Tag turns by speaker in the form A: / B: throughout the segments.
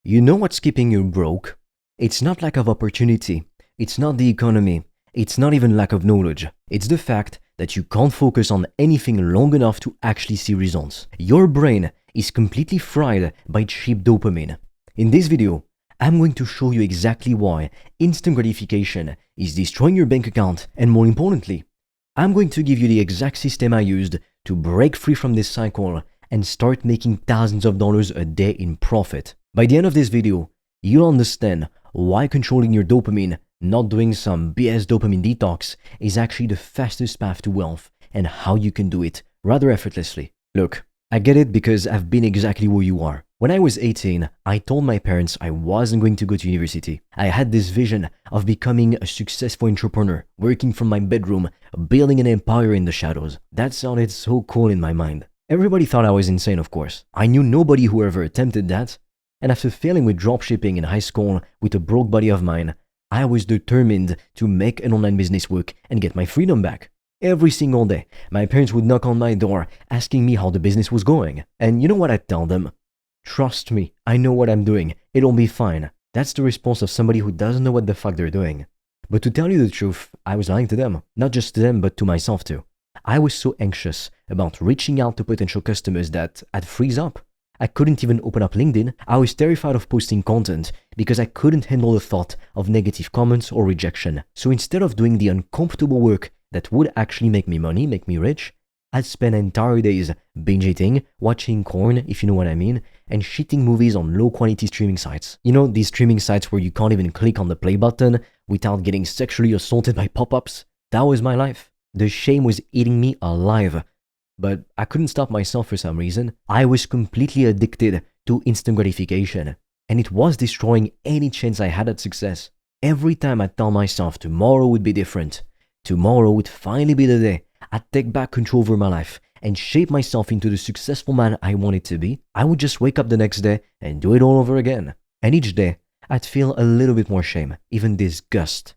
A: You know what's keeping you broke? It's not lack of opportunity, it's not the economy, it's not even lack of knowledge. It's the fact that you can't focus on anything long enough to actually see results. Your brain is completely fried by cheap dopamine. In this video, I'm going to show you exactly why instant gratification is destroying your bank account, and more importantly, I'm going to give you the exact system I used to break free from this cycle and start making thousands of dollars a day in profit. By the end of this video, you'll understand why controlling your dopamine, not doing some BS dopamine detox, is actually the fastest path to wealth and how you can do it rather effortlessly. Look, I get it because I've been exactly where you are. When I was 18, I told my parents I wasn't going to go to university. I had this vision of becoming a successful entrepreneur, working from my bedroom, building an empire in the shadows. That sounded so cool in my mind. Everybody thought I was insane, of course. I knew nobody who ever attempted that. And after failing with dropshipping in high school with a broke buddy of mine, I was determined to make an online business work and get my freedom back. Every single day, my parents would knock on my door asking me how the business was going. And you know what I'd tell them? Trust me, I know what I'm doing. It'll be fine. That's the response of somebody who doesn't know what the fuck they're doing. But to tell you the truth, I was lying to them. Not just to them, but to myself too. I was so anxious about reaching out to potential customers that I'd freeze up. I couldn't even open up LinkedIn. I was terrified of posting content because I couldn't handle the thought of negative comments or rejection. So instead of doing the uncomfortable work that would actually make me money, make me rich, I'd spend entire days binge eating, watching porn, if you know what I mean, and shitting movies on low quality streaming sites. You know, these streaming sites where you can't even click on the play button without getting sexually assaulted by pop-ups. That was my life. The shame was eating me alive. But I couldn't stop myself for some reason. I was completely addicted to instant gratification, and it was destroying any chance I had at success. Every time I tell myself tomorrow would be different, tomorrow would finally be the day I'd take back control over my life and shape myself into the successful man I wanted to be, I would just wake up the next day and do it all over again. And each day, I'd feel a little bit more shame, even disgust.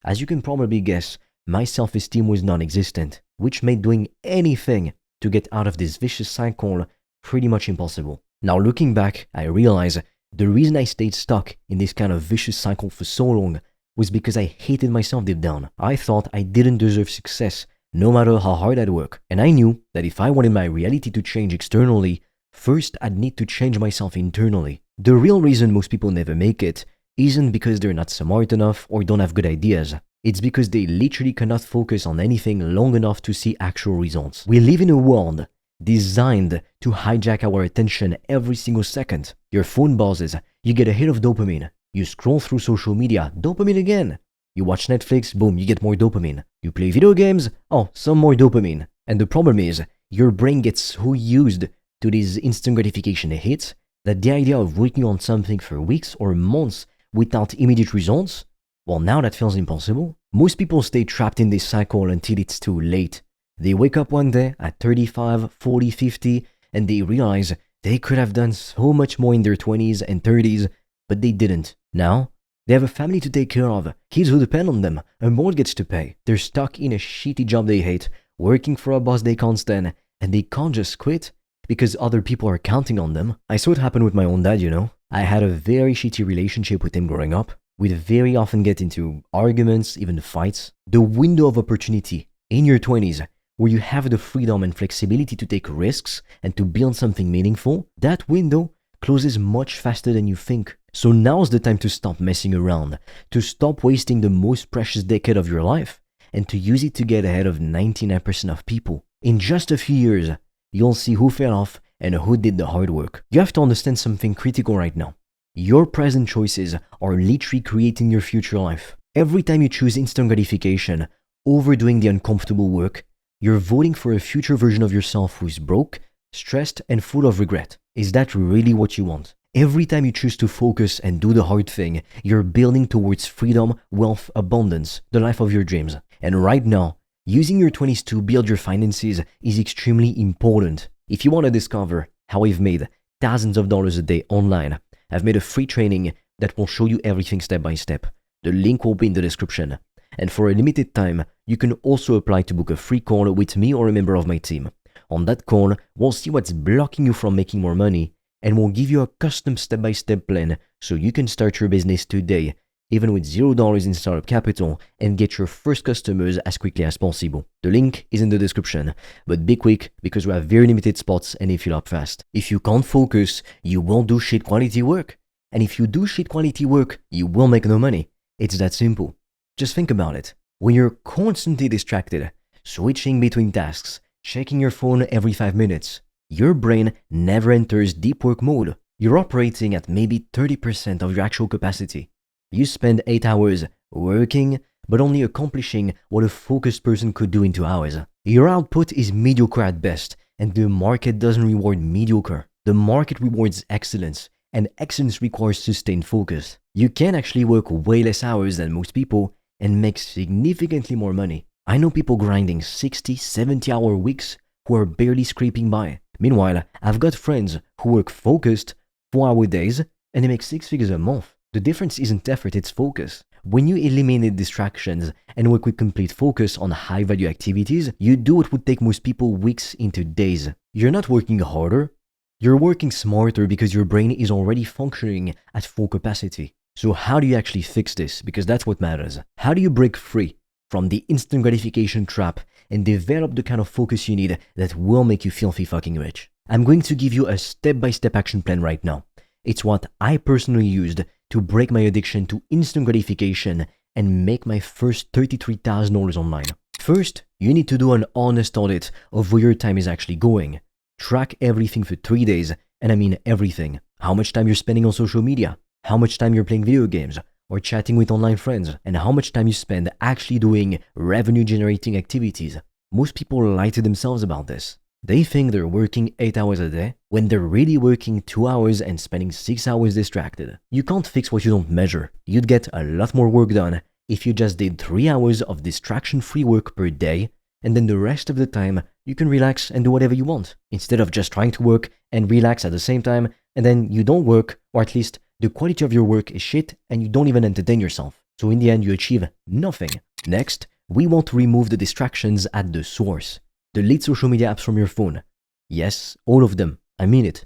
A: As you can probably guess, my self-esteem was non-existent, which made doing anything to get out of this vicious cycle pretty much impossible. Now looking back, I realize the reason I stayed stuck in this kind of vicious cycle for so long was because I hated myself deep down. I thought I didn't deserve success, no matter how hard I'd work. And I knew that if I wanted my reality to change externally, first I'd need to change myself internally. The real reason most people never make it isn't because they're not smart enough or don't have good ideas. It's because they literally cannot focus on anything long enough to see actual results. We live in a world designed to hijack our attention every single second. Your phone buzzes, you get a hit of dopamine. You scroll through social media, dopamine again. You watch Netflix, boom, you get more dopamine. You play video games, oh, some more dopamine. And the problem is, your brain gets so used to these instant gratification hits that the idea of working on something for weeks or months without immediate results, well, now that feels impossible. Most people stay trapped in this cycle until it's too late. They wake up one day at 35, 40, 50, and they realize they could have done so much more in their 20s and 30s, but they didn't. Now, they have a family to take care of, kids who depend on them, a mortgage to pay. They're stuck in a shitty job they hate, working for a boss they can't stand, and they can't just quit because other people are counting on them. I saw it happen with my own dad, you know. I had a very shitty relationship with him growing up. We'd very often get into arguments, even fights. The window of opportunity in your 20s, where you have the freedom and flexibility to take risks and to build something meaningful, that window closes much faster than you think. So now's the time to stop messing around, to stop wasting the most precious decade of your life, and to use it to get ahead of 99% of people. In just a few years, you'll see who fell off and who did the hard work. You have to understand something critical right now. Your present choices are literally creating your future life. Every time you choose instant gratification over doing the uncomfortable work, you're voting for a future version of yourself who's broke, stressed, and full of regret. Is that really what you want? Every time you choose to focus and do the hard thing, you're building towards freedom, wealth, abundance, the life of your dreams. And right now, using your 20s to build your finances is extremely important. If you want to discover how I've made thousands of dollars a day online, I've made a free training that will show you everything step by step. The link will be in the description. And for a limited time, you can also apply to book a free call with me or a member of my team. On that call, we'll see what's blocking you from making more money and we'll give you a custom step-by-step plan so you can start your business today, even with $0 in startup capital, and get your first customers as quickly as possible. The link is in the description, but be quick because we have very limited spots and they fill up fast. If you can't focus, you won't do shit quality work. And if you do shit quality work, you will make no money. It's that simple. Just think about it. When you're constantly distracted, switching between tasks, checking your phone every 5 minutes, your brain never enters deep work mode. You're operating at maybe 30% of your actual capacity. You spend 8 hours working, but only accomplishing what a focused person could do in 2 hours. Your output is mediocre at best, and the market doesn't reward mediocre. The market rewards excellence, and excellence requires sustained focus. You can actually work way less hours than most people and make significantly more money. I know people grinding 60, 70-hour weeks who are barely scraping by. Meanwhile, I've got friends who work focused 4-hour days and they make 6 figures a month. The difference isn't effort, it's focus. When you eliminate distractions and work with complete focus on high-value activities, you do what would take most people weeks into days. You're not working harder, you're working smarter because your brain is already functioning at full capacity. So how do you actually fix this? Because that's what matters. How do you break free from the instant gratification trap and develop the kind of focus you need that will make you filthy fucking rich? I'm going to give you a step-by-step action plan right now. It's what I personally used to break my addiction to instant gratification and make my first $33,000 online. First, you need to do an honest audit of where your time is actually going. Track everything for 3 days, and I mean everything. How much time you're spending on social media, how much time you're playing video games or chatting with online friends, and how much time you spend actually doing revenue-generating activities. Most people lie to themselves about this. They think they're working 8 hours a day when they're really working 2 hours and spending 6 hours distracted. You can't fix what you don't measure. You'd get a lot more work done if you just did 3 hours of distraction-free work per day, and then the rest of the time you can relax and do whatever you want, instead of just trying to work and relax at the same time, and then you don't work, or at least the quality of your work is shit and you don't even entertain yourself. So in the end you achieve nothing. Next, we want to remove the distractions at the source. Delete social media apps from your phone. Yes, all of them. I mean it.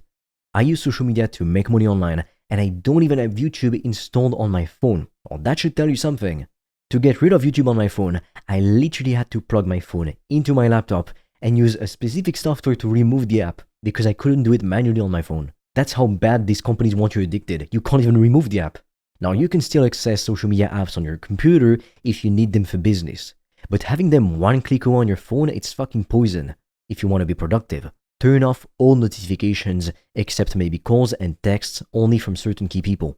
A: I use social media to make money online and I don't even have YouTube installed on my phone. Well, that should tell you something. To get rid of YouTube on my phone, I literally had to plug my phone into my laptop and use a specific software to remove the app because I couldn't do it manually on my phone. That's how bad these companies want you addicted. You can't even remove the app. Now, you can still access social media apps on your computer if you need them for business. But having them one click away on your phone, it's fucking poison. If you want to be productive, turn off all notifications except maybe calls and texts only from certain key people.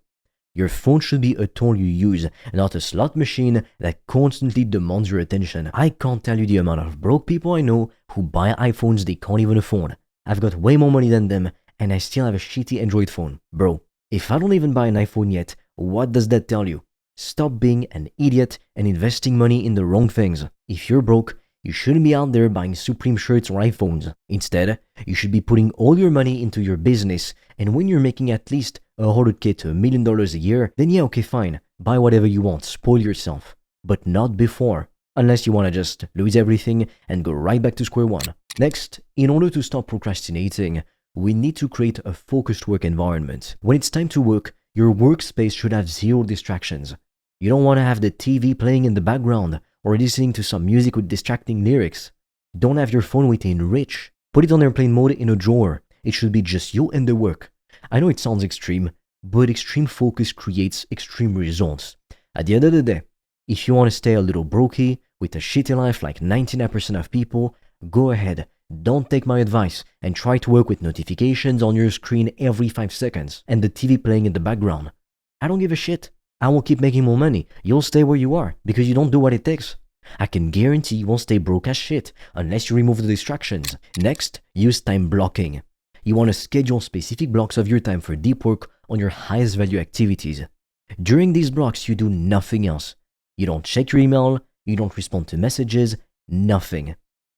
A: Your phone should be a tool you use, not a slot machine that constantly demands your attention. I can't tell you the amount of broke people I know who buy iPhones they can't even afford. I've got way more money than them, and I still have a shitty Android phone. Bro, if I don't even buy an iPhone yet, what does that tell you? Stop being an idiot and investing money in the wrong things. If you're broke, you shouldn't be out there buying Supreme shirts or iPhones. Instead, you should be putting all your money into your business, and when you're making at least $100K to $1 million a year, then yeah, okay, fine. Buy whatever you want, spoil yourself. But not before. Unless you want to just lose everything and go right back to square one. Next, in order to stop procrastinating, we need to create a focused work environment. When it's time to work, your workspace should have 0 distractions. You don't want to have the TV playing in the background or listening to some music with distracting lyrics. Don't have your phone within reach. Put it on airplane mode in a drawer. It should be just you and the work. I know it sounds extreme, but extreme focus creates extreme results. At the end of the day, if you want to stay a little brokey with a shitty life like 99% of people, go ahead. Don't take my advice and try to work with notifications on your screen every 5 seconds and the TV playing in the background. I don't give a shit. I will keep making more money. You'll stay where you are because you don't do what it takes. I can guarantee you won't stay broke as shit unless you remove the distractions. Next, use time blocking. You want to schedule specific blocks of your time for deep work on your highest value activities. During these blocks, you do nothing else. You don't check your email, you don't respond to messages, nothing.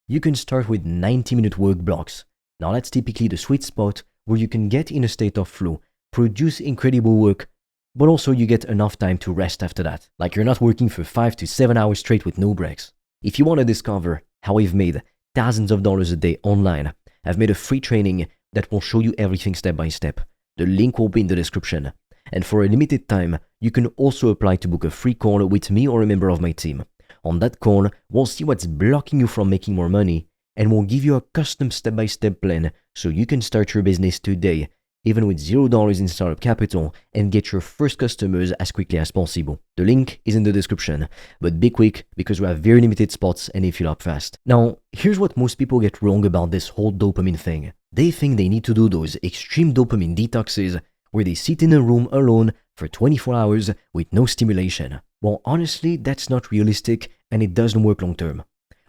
A: You can start with 90-minute work blocks. Now that's typically the sweet spot where you can get in a state of flow, produce incredible work, but also you get enough time to rest after that. Like you're not working for 5 to 7 hours straight with no breaks. If you want to discover how I've made thousands of dollars a day online, I've made a free training that will show you everything step by step. The link will be in the description. And for a limited time, you can also apply to book a free call with me or a member of my team. On that call, we'll see what's blocking you from making more money, and we'll give you a custom step-by-step plan so you can start your business today, even with $0 in startup capital, and get your first customers as quickly as possible. The link is in the description, but be quick because we have very limited spots and they fill up fast. Now, here's what most people get wrong about this whole dopamine thing. They think they need to do those extreme dopamine detoxes where they sit in a room alone for 24 hours with no stimulation. Well, honestly, that's not realistic and it doesn't work long term.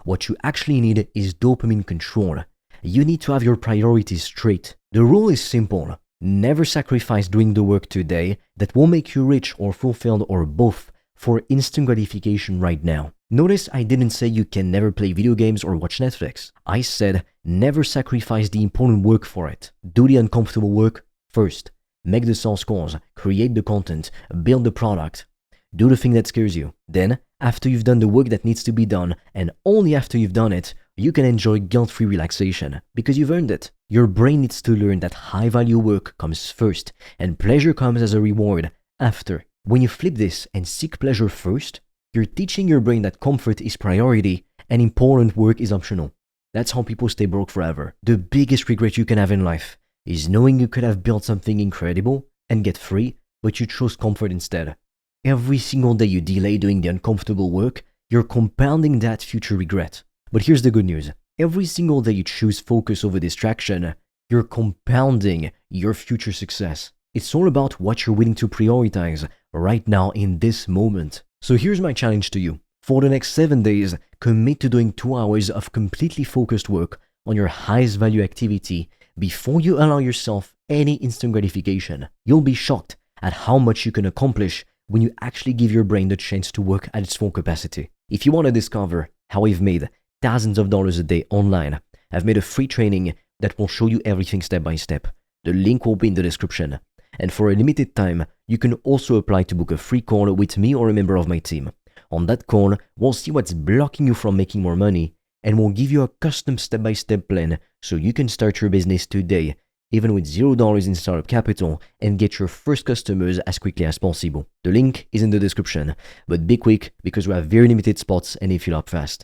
A: What you actually need is dopamine control. You need to have your priorities straight. The rule is simple. Never sacrifice doing the work today that will make you rich or fulfilled or both for instant gratification right now. Notice I didn't say you can never play video games or watch Netflix. I said never sacrifice the important work for it. Do the uncomfortable work first. Make the sales calls, create the content, build the product. Do the thing that scares you. Then, after you've done the work that needs to be done, and only after you've done it, you can enjoy guilt-free relaxation because you've earned it. Your brain needs to learn that high-value work comes first and pleasure comes as a reward after. When you flip this and seek pleasure first, you're teaching your brain that comfort is priority and important work is optional. That's how people stay broke forever. The biggest regret you can have in life is knowing you could have built something incredible and get free, but you chose comfort instead. Every single day you delay doing the uncomfortable work, you're compounding that future regret. But here's the good news. Every single day you choose focus over distraction, you're compounding your future success. It's all about what you're willing to prioritize right now in this moment. So here's my challenge to you. For the next 7 days, commit to doing 2 hours of completely focused work on your highest value activity before you allow yourself any instant gratification. You'll be shocked at how much you can accomplish when you actually give your brain the chance to work at its full capacity. If you want to discover how I've made thousands of dollars a day online, I've made a free training that will show you everything step by step. The link will be in the description. And for a limited time, you can also apply to book a free call with me or a member of my team. On that call, we'll see what's blocking you from making more money, and we'll give you a custom step-by-step plan so you can start your business today, even with $0 in startup capital, and get your first customers as quickly as possible. The link is in the description, but be quick because we have very limited spots and they fill up fast.